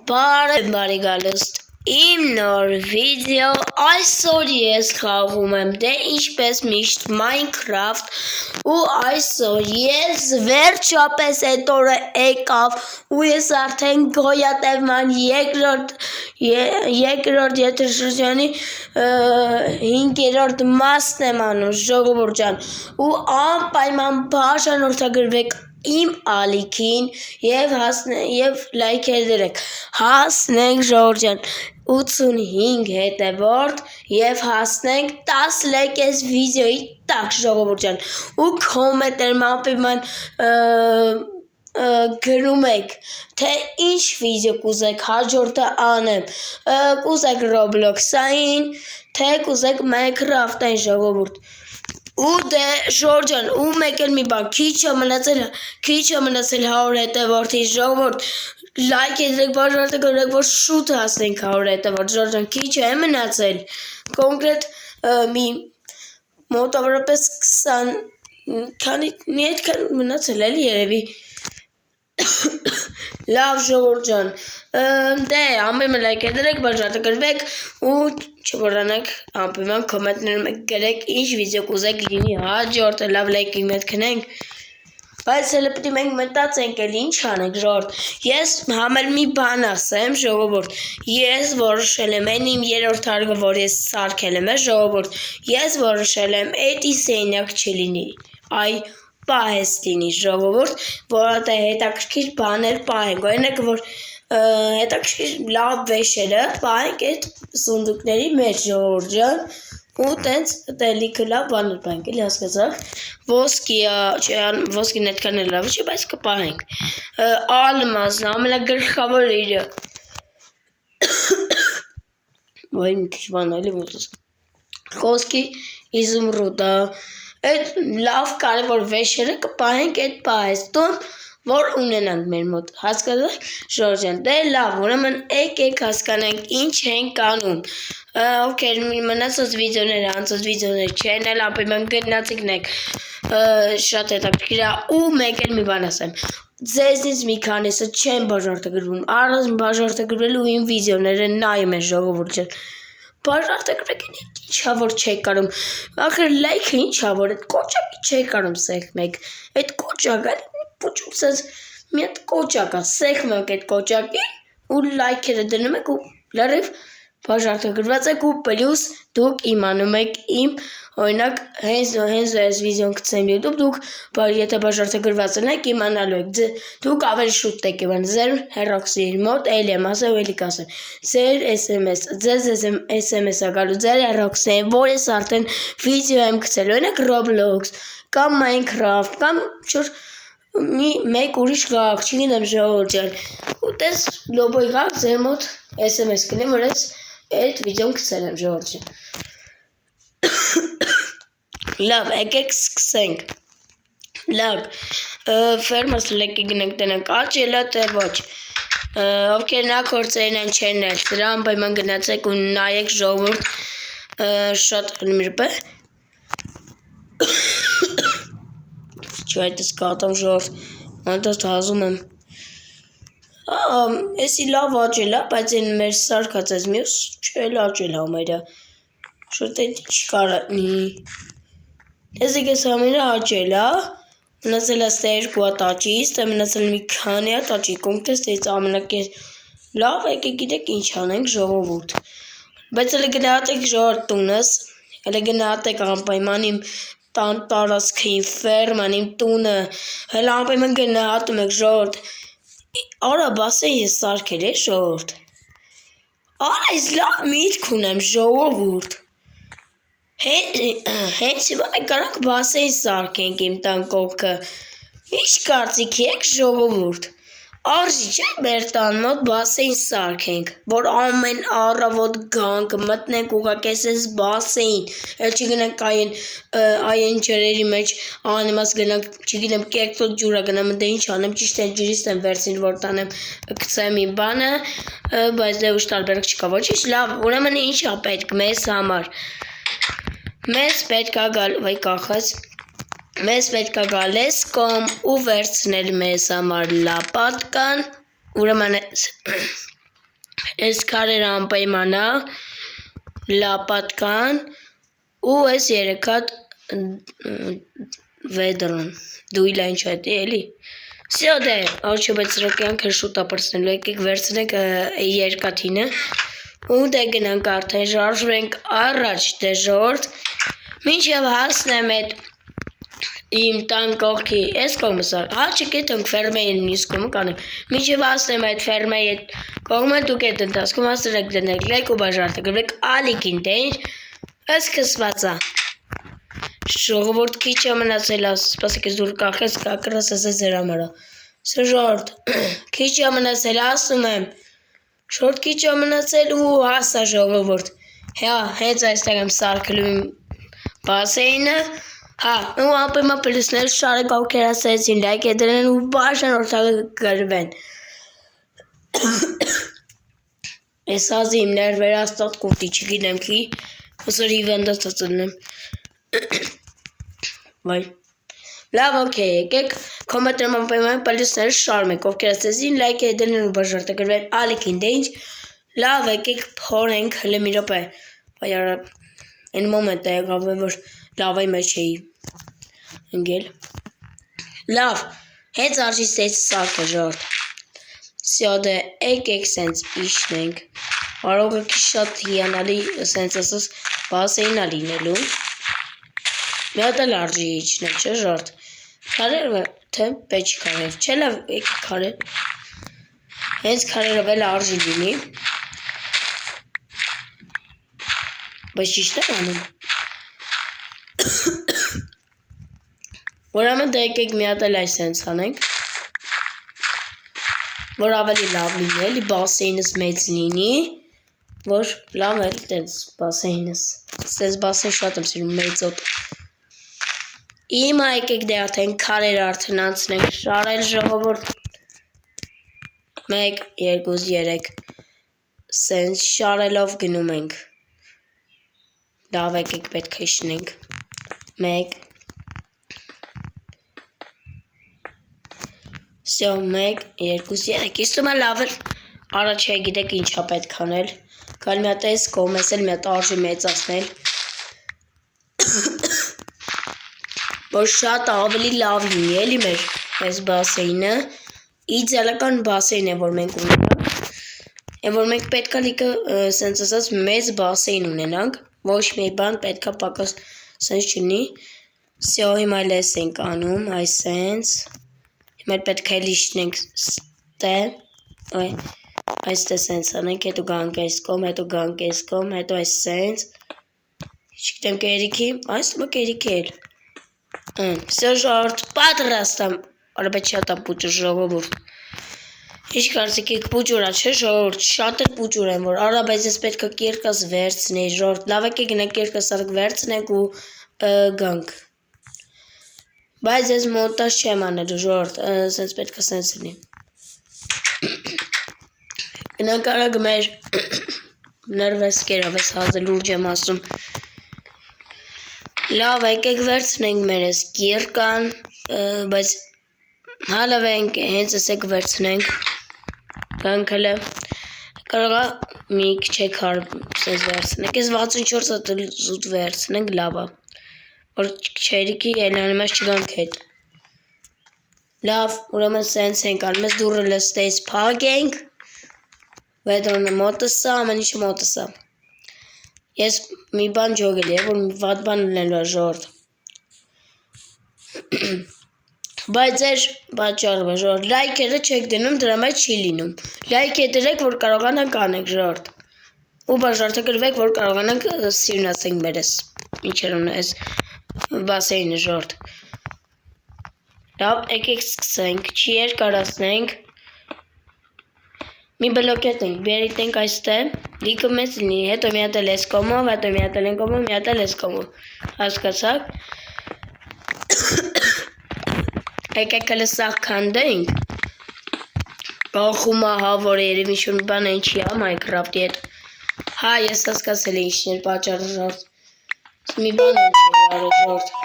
Բարի գալուստ իմ նոր վիդեո, այսօր ես խաղում եմ դե ինչպես միշտ Minecraft ու այսօր ես վերջապես այդ օրը եկավ ու ես արդեն գոյատևման երկրորդ եթերշրջանի 5-րդ մասն եմ անում ժողովուրդ ջան ու անպայման բաժանորդագրվեք իմ ալիքին եւ լայքեր դրեք հասնենք ժողովուրդ ջան 85 հետևորդ եւ հասնենք 10 լայք այս վիդեոյի տակ ժողովուրդ ջան ու կոմենտներում անպայման գրում եք թե ինչ վիդեո կուզեք հաջորդը անեմ կուզեք Roblox-ային թե կուզեք Minecraft-ային ժողովուրդ ու դե ժողովուրդ ջան ու մեկ էլ մի բան քիչ է մնացել 100 հետևորդի ժողովուրդ լայք դրեք բաժանորդագրվեք որ շուտ հասնենք 100 հետևորդ ժողովուրդ ջան քիչ է մնացել կոնկրետ մի մոտավորապես 20 քանի մի այդքան մնացել էլի երևի լավ ժողովուրդ ջան դե ամեն լայք դրեք բաժանորդագրվեք ու չմոռանաք անպայման կոմենտներում գրեք ինչ վիդեո կուզեք լինի հաջորդը լավ լայքի մտքնենք բայց հələ պետք է մենք մտածենք էլ ինչ անենք ժողովուրդ ես համել մի բան ասեմ ժողովուրդ ես որոշել եմ այն իմ երրորդ հարկը որ ես սարքել եմ ժողովուրդ ես որոշել եմ էդի սենյակ չլինի այ պահես լինի ժողովուրդ որովհետեւ հետաքրքիր բաներ պահենք օրինակ որ հետաքրքիր լավ վեշերը պահենք այդ սունդուկների մեջ ժողովուրդ ջան ու տենց տելիքը լավ բաներ պահենք էլի հասկացաք ոսկին այդքան էլ լավ չէ բայց կպահենք ալմազն ամենագլխավոր իրը ոյ մի քիչ բան էլի մոտս խոսքի իզումրուտը այդ լավ կարևոր վեշերը կպահենք այդ պահեստում որ ունենանք մեր մոտ հասկացաք ժողովուրդ ջան դե լավ ուրեմն եկեք հասկանանք ինչ ենք անում ովքեր մնացած վիդեոները անցած վիդեոներ չեն էլ ապայման գնացեք նայեք շատ հետաքրքիր է ու մեկ էլ մի բան ասեմ ձեզնից մի քանիսը չեն բաժանորդագրվում առանց բաժանորդագրվելու իմ վիդեոները նայում են ժողովուրդ ջան բաժանորդագրվեք ինչա որ չեք կարող ախր լայքը ինչա որ այդ կոճակի չեք կարող սեղմեք այդ կոճակը փոչուցած մի հատ կոճակ է սեղմեք այդ կոճակին ու լայքերը դնում եք ու լրիվ բաժանորդագրված եք ու պլյուս դուք իմանում եք իմ օրինակ հենց այս վիդեոն գցեմ YouTube դուք եթե բաժանորդագրված եք իմանալու եք դուք ավելի շուտ եք իմանա ձեր հեռախոսի մոտ էլի եմ ասեմ էլի կասեմ ձեր SMS ձեզ SMS-ը գալու ձեր հեռախոսի որ ես արդեն վիդեո եմ գցել օրինակ Roblox կամ Minecraft կամ մեկ ուրիշ գաղ չգիտեմ ժողովուրդ ջան ու տես լոբոյ գաղ ձեր մոտ SMS կնեմ որ ես այդ վիդեոն գցել եմ ժողովուրդ ջան լավ եկեք սկսենք լավ ֆերմաս լեկի գնանք տնենք աճելա թե ոչ ովքեր նախորդային են չեն դրա անպայման գնացեք ու նայեք ժողովուրդ շատ նմիրպե չայտս կատամ ժողովուրդ անտած հազում եմ էսի լավ աճելա բայց են մեր սարկած ես մյուս չել աճել համարյա շոտ այդ ինչ կարանի Էսի կես համերը աճել է, մնացել է ստե 2 հատ աճի, ստե մնացել մի քանի հատ աճի, կոնկրետ ստեից ամենակես լավ եկեք գիտեք ինչ անենք ժողովուրդ, բայց հələ գնահատեք ժողովուրդ տունս, հələ գնահատեք անպայման իմ տան տարածքը, իմ ֆերման, իմ տունը, հələ անպայման գնահատում եք ժողովուրդ, արա բասեն ես սարքել է ժողովուրդ, արա ես լավ միտք ունեմ ժողովուրդ Հենց հիմա կարանք բասեին սարքենք իմ տան կողքը, ինչ կարծիք եք ժողովուրդ, արժի չէ մեր տան մոտ բասեին սարքենք, որ ամեն առավոտ գանք, մտնենք ուղղակես ես բասեին, էլ չգնանք այն ջրերի մեջ անիմաց գնանք, չգիտեմ կերկտոտ ջուրա գնամ, դե ինչ անեմ, ճիշտ են ջրից եմ վերցին, որ տանեմ կծեմ իմ բանը, բայց դե ուշ տարբերակ չկա, ոչինչ լավ, ուրեմն ինչ է պետք մեզ համար Մեզ պետք է գալ, վայ կախած, մեզ պետք է գալ ես կոմ ու վերցնել մեզ համար լապատկան, ուրեմն Այս քարերը անպայմանա լապատկան ու այս երեքատ վեդրոն դույլա ինչ այդ էլի Всё դե ոչ բացրակյան քշուտա պրսնելու եկեք վերցնենք երկաթինը ու դե գնանք արդեն շարժվենք առաջ դե ժորդ մինչև հասնեմ այդ իմ տան կողքի այս կողմը հա չգիտենք ֆերմեի մյուս կողմը կանեմ մինչև հասնեմ այդ ֆերմեի այդ կողմը դուք այդ ընթացքում հասնեք դնել լեք ու բաժարտը գրեք ալիքին դե ինչ այս կսվածա Ժողովուրդ քիչ է մնացել, սպասեք ես դուր կախես կակրաս ասես ձեր համարա։ Ժողովուրդ, քիչ է մնացել, ասում եմ։ Ժողովուրդ քիչ է մնացել ու հասա ժողովուրդ։ Հա, հենց այստեղ եմ սարքելու իմ բասեինը։ Հա, ու ապեմա պլիսներ շարը կողքեր ասեցին, լայք է դրեն ու բաժան օրտակը գրվեն։ Ես ազի իմ ներվերը աստատ կուրտի չգիտեմ քի, ոսոր հիվանդացած եմ։ Վայ Լավ, օքեյ, եկեք կոմենտներում անպայման պլյուսները շարում եք, ովքեր ասեցին լայք է դրեն ու բաժարտը գրվեն ալիքին, դե ինչ լավ եկեք փորենք հլը մի րոպե, վայ արա այն մոմենտ է եղավ, որ լավայի մեջ էի ընկել Լավ, հենց արժի ստեյց սարքը ժորդ Всё դե եկեք սենց իշնենք Արողը քիչ շատ հիանալի սենց ասես բասեին ա լինելու Մի հատ էլ արժի իջնել, չէ ժորդ Քարերը թե պետք քարեր Չէ լավ եկեք քարեր Հենց քարերով էլ արժի լինի Բայց ճիշտ է անում Ուրեմն դե եկեք մի հատ էլ այսենց անենք Որ ավելի լավ լինի էլի բասեինս մեծ լինի Որ լավ էլ տենց բասեինս Ստես բասեին շատ եմ սիրում մեծոտ Հիմա եկեք դե արդեն քարեր արդեն անցնենք շարել ժողովուրդ 1, 2, 3 Սենց շարելով գնում ենք Լավ եկեք պետք է իշնենք 1 Всё 1, 2, 3 Իստում է լավ էլ Առաջ է գիտեք ինչա պետք անել Կալ մի հատ էս կողմ ես էլ մի հատ արժի մեծացնել Որ շատ ավելի լավ լինի էլի մեր այս բասեինը իդեալական բասեին է որ մենք ունենանք Եվ որ մենք պետքա լիքը սենց ասած մեծ բասեին ունենանք Ոչ մի բան պետքա պակաս սենց չնի Всё հիմա էլ ես ենք անում այսենց Հիմա պետք է լիշնենք ստե Այստե սենց անենք հետո գանք այս կողմ հետո գանք այս կողմ հետո այս սենց Չգիտեմ կերիքի այստումը կերիքի էլ Всё ժողովուրդ պատրաստ եմ Արբետ շատ եմ պուճուր ժողովուրդ Ինչ կարծիք եք պուճուրա չէ ժողովուրդ շատ էլ պուճուր եմ որ արա բայց ես պետք է կերկաս վերցնեի ժողովուրդ լավ եկեք գնանք կերկասարկ վերցնենք ու գանք Բայց ես մոնտաժ չեմ անելու ժողովուրդ սենց պետք է սենց լինի Գնանք արագ մեր նրվեսկերով ես հազել ուրջ եմ ասում Լավ եկեք վերցնենք մեր ես կիրկան Բայց հալավ ենք հենց եսեք վերցնենք Գանք հլը Կարողա մի քիչ քար սենց վերցնենք Ես 64 հատ զուտ վերցնենք լավա Որ չերիքի ելանում ես չգանք հետ Լավ ուրեմն սենց ենք անում ես դուրը լստեից փագենք Վեդրոնը մոտսա ամեն ինչը մոտսա Ես մի բան ջոգել է, որ մի վատ բան լինելու է ժողովուրդ Բայց ձեր պատճառով է ժողովուրդ Լայքերը չեք դնում, դրա մեջ չի լինում Լայք է դրեք, որ կարողանանք անենք ժողովուրդ Ու բաժարտը գրվեք, որ կարողանանք սիրունացենք մեր ես Ինչեր ունե ես բասեինը ժողովուրդ Լավ, եկեք սկսենք, չի երկարացնենք Մի բլոկետ ենք, բերիտենք այստեղ, լիքը մեծ լինի, հետո մի հատ էլ ես կոմով, հետո մի հատ էլ են կոմով, մի հատ էլ ես կոմով, հասկացաք Եկեք հլը սաղ կանդենք Բախում ահա, որ երև ինչ-որ մի բան են չի հա Minecraft-ի հետ Հա, ես հասկացել է ինչ-ներ պատճառը ժորդ Մի բան են չի արել ժորդ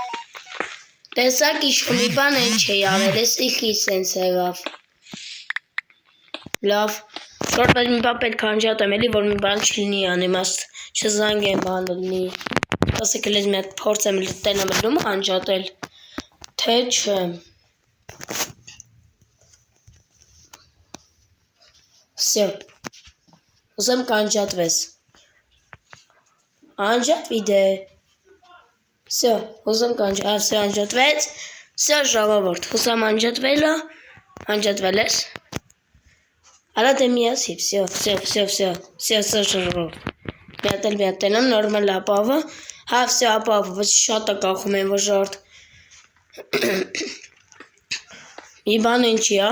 Տեսակ ինչ-որ մի բան են չի արել, ես իխի սենց եղավ Լավ, Շորտ բայց մի բան պետք է անջատեմ էլի, որ մի բան չլինի անիմաստ, չզանգեմ բանը լինի։ Ասեք էլ ես մի հատ փորձեմ տենամ լում անջատել, թե չէ։ Всё։ Ուզեմ կանջատվես։ Անջատվի դե։ Всё, ուզեմ կանջատվես, всё անջատվեց։ Всё ժողովուրդ, ուզեմ անջատվելը, անջատվել ես։ Արա դե միասի, всё ժողովուրդ։ Մի հատ տենամ նորմալ ապավը, հա всё ապավը, բայց շատ է կախում են որ ժորտ։ Մի բան ինչի է։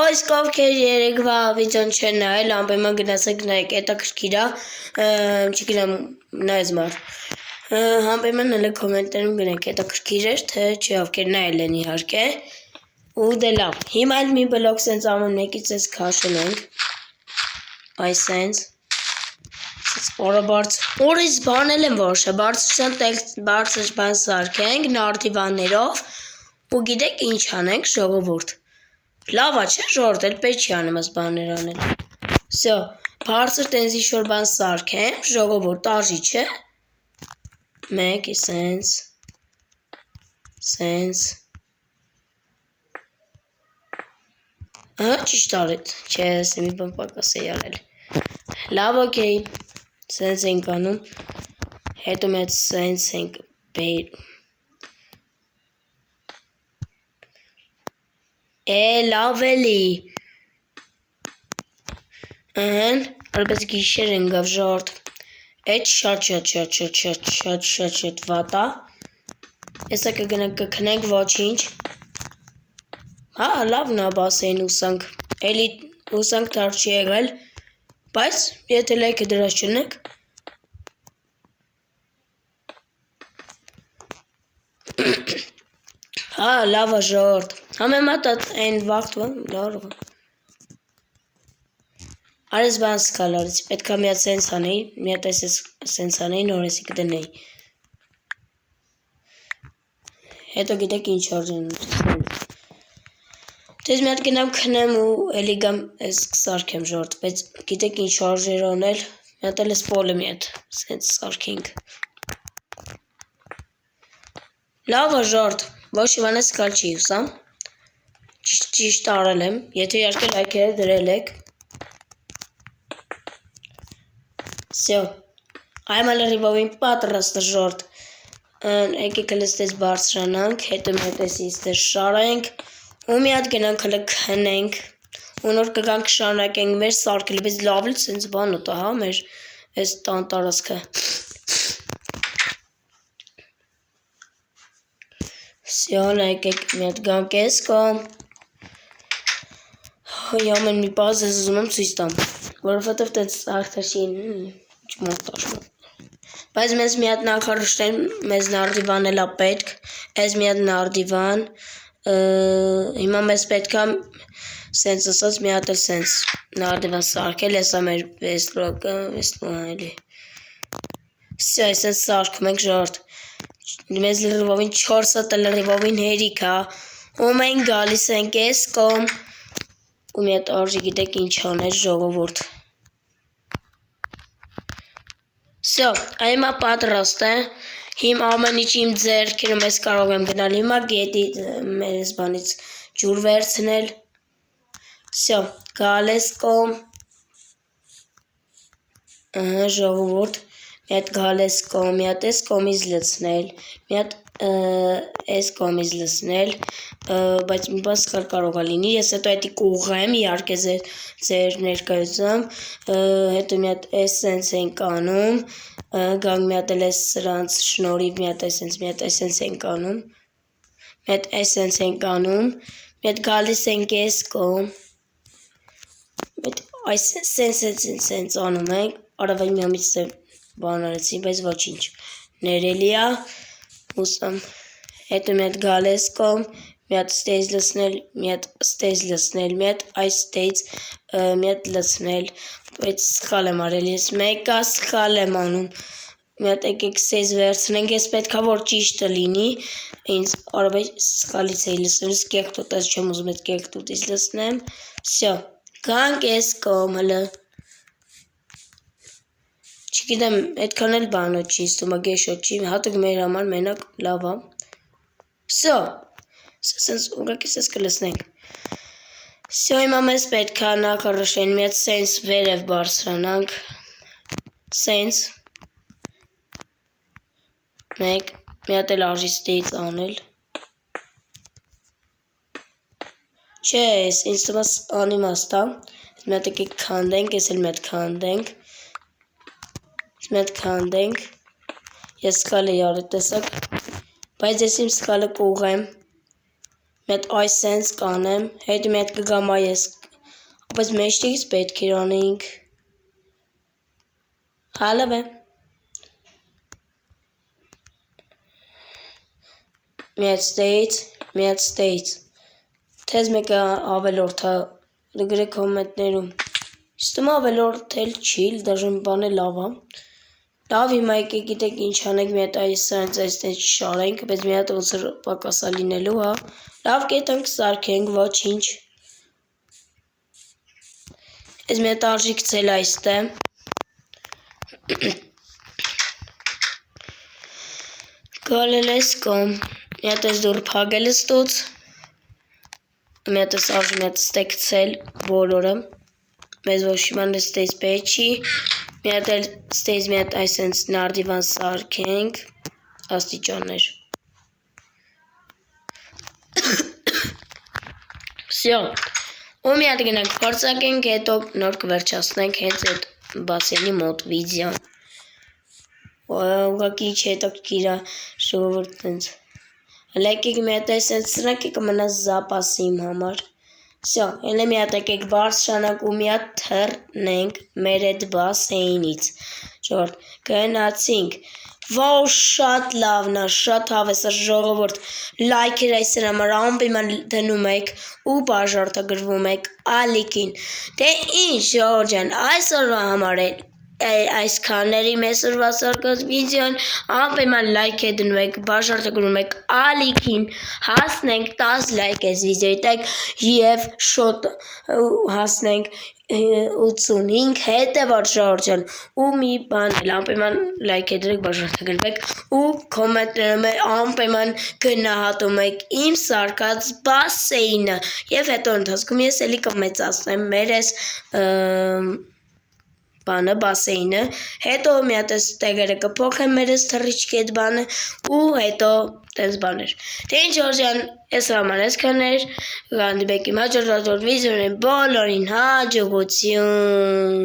Այս կովքեր երեկվա վիդեոն չեն նայել, անպայման գնացեք նայեք, հետաքրքիր է, չգիտեմ, նայես մարդ։ Անպայման նայեք կոմենտներում գնեք, հետաքրքիր էր, թե չէ, ովքեր նայել են իհարկե։ Ու դե լավ, հիմա էլ մի բլոկ սենց ամեն մեկից ես քաշել ենք։ Այս սենց։ Օրից բանել եմ որոշը, բարձր բան սարքենք նարդիվաններով ու գիտեք ինչ անենք ժողովուրդ։ Լավ է չէ ժողովուրդ, էլ պետք չի անիմաց բաներ անել։ Всё, բարձր տենզի շոր բան սարքեմ, ժողովուրդ արժի չէ։ Մեկ սենց։ Սենց։ Ճիշտ արեց, չէ, ես մի բան պակաս էի արել։ Լավ, օքեյ, սենց ենք անում, հետո մեծ սենց ենք բերում։ Լավ էլի։ Որպես գիշեր ընկավ ժորտ։ Էդ շատ վատ է։ Հեսա կգնանք կքնենք ոչինչ։ Հա, լավն է բասեին ուսանք, էլի ուսանք դար չի եղել, բայց եթե լայքը դրած չնեք։ Հա, լավ է ժորտ, համեմատ այն վաղթվան, լավ է։ Արես բան սկալ արեց, պետք է մի հատ սենց անեի, մի հատ այս սենց անեի, նոր էսի կդնեի։ Հետո գիտեք ինչ արժեն սենց։ Դες մի հատ գնամ քնեմ ու էլի գամ ես կսարքեմ ժորտ, բայց գիտեք ինչ արժեր անել, մի հատ էլ ես պոլը մի հատ սենց սարքենք։ Լավ է ժորտ, ոչ իվան ես սկալ չի ուսամ, ճիշտ արել եմ, եթե իհարկե լայքերը դրել եք։ Всё, այմ ալրիվովին պատրաստ ժորտ, եկեք էլ ստես բարձրանանք, հետո մի հատ էսի ստես շարենք, ու մի հատ գնանք հլը քնենք, ու նոր կգանք շարունակենք մեր սարքել, բայց լավ էլ սենց բան ուտա, հա, մեր այս տան տարածքը։ Всё, եկեք մի հատ գանք ես կոմ։ Ամեն մի բազ ես ուզում եմ ցույց տամ, որովհետև տենց արտաշին չմոնտաժ։ Բայց մեզ մի հատ նախարժեն, մեզ նարդիվան էլա պետք, այս մի հատ նարդիվան, հիմա մեզ պետք է սենց ասած մի հատ էլ սենց նարդիվան սարքել, եսա մեր վեսլոկը, էլի։ Всё, այսենց սարքում ենք ժորտ, մեզ լրիվովին 4 հատ լրիվովին հերիք է, ու մենք գալիս ենք ես կոմ, ու մի հատ արժի գիտեք ինչ աներ ժողովուրդ։ Всё, այմա պատրաստ է, հիմա ամեն ինչ իմ ձեռքերում ես կարող եմ գնալ, հիմա գետի մեր ես բանից ջուր վերցնել։ Всё, գալ ես կոմ, ժողովուրդ, մի հատ գալ ես կոմ, մի հատ ես կոմից լցնել, մի հատ ես կոմից լցնել, բայց մի բան սկալ կարող է լինի, ես հետո հետի կուղեմ, իհարկե ձեր ներկայությամբ, հետո մի հատ ես սենց ենք անում, գանք մի հատ էլ ես սրանց շնորիվ մի հատ այսենց ենք անում, մի հատ այսենց ենք անում, մի հատ գալիս ենք ես կոմ, այսենց անում ենք, արավայ միամից բան արեցի, բայց ոչինչ, ներելի է, ուսամ, հետո մի հատ գալ ես կոմ, մի հատ ստեյց լցնել, մի հատ ստեյց լցնել, մի հատ այս ստեյց, մի հատ լցնել, բայց սխալ եմ արել, ես մեկա սխալ եմ անում, մի հատ եկեք սեզ վերցնենք, ես պետքա որ ճիշտը լինի, ինձ արաբայ սխալից էի լսում, կեղտոտ այս չեմ ուզում այդ կեղտոտից լսնեմ, վсё, գանք ես կողմ հլը, չգիտեմ, այդքան էլ բանոտ չի ստում, գեշոտ չի, հատուկ մեր համար մենակ լավ է, վсё, սենց ուղղակի սես կլսնենք, վсё, հիմա մեզ պետքա նախարշեն, մի հատ սենց վերև բարձրանանք, սենց, մեկ, մի հատ էլ արժի ստեից անել, չէ, ինձ թվաս անիմաստ է, մի հատ եկեք քանդենք, ես էլ մի հատ քանդենք, մի հատ քանդենք, ես սխալ էի արել, տեսակ, բայց ես իմ սխալը կուղեմ, մի հատ այս սենց կանեմ, հետո մի հատ կգամ այս, բայց մեջտեղից պետք էր անեինք, հալավ է, մի հատ ստեից, թեզ մեկը ավելորդ է, գրեք կոմենտներում, իստում ավելորդել չի, դաժան բան է լավ է, լավ հիմա եկեք գիտեք ինչ անենք, մի հատ այս շարենք, բայց մի հատ ոնցր պակասա լինելու հա, լավ կետանք սարքենք, ոչինչ, ես մի հատ արժի կցել այստե, գալել ես կոմ, մի հատ ես դուր պագել ես տուց, մի հատ ես արժի մի հատ ստեկ կցել, բոլորը, մեզ ոչ իման ես ստեյս պետ չի, մի հատ էլ ստեյս մի հատ այսենց նարդիվան սարքենք, աստիճաններ, վсё, ու մի հատ գնանք պարծակենք, հետո նոր կվերջացնենք հենց այդ բասենի մոտ վիդեոն, ուղղակի ինչ հետաքրքիր է ժողովուրդ տենց, հələ եկեք մի հատ այսենց սրանք կմնա զապասի իմ համար, վсё, հələ մի հատ եկեք բարձրանանք ու մի հատ թռնենք մեր այդ բասեինից, ժողովուրդ, գնացինք, վաու շատ լավն է, շատ հավես է ժողովուրդ, լայքեր այսր համար անպայման դնում եք ու բաժարտագրվում եք ալիքին, դե ինչ ժողովուրդ ջան, այսօրվա համար էլ այսքանների մեզ օրվա սարքած վիդեոն անպայման լայք է դնում եք, բաժարտագրում եք ալիքին, հասնենք 10 լայք այս վիդեոյի տակ և շոտ հասնենք 85 հետևած ժողովուրդ ջան ու մի բան էլ անպայման լայք է դրեք, բաժարտագրվեք ու կոմենտներում անպայման գնահատում եք իմ սարքած բասեինը և հետո ընթացքում ես էլի կմեծացնեմ մեր այս բանը, բասեինը, հետո մի հատ այս տեղերը կփոխեմ մեր այս թռիչքի այդ բանը ու հետո տես բաներ, թե ինչ ջան, ես համար այսքաներ, կհանդիպենք իմ հաջորդ վիդեոներին, բոլորին հաջողություն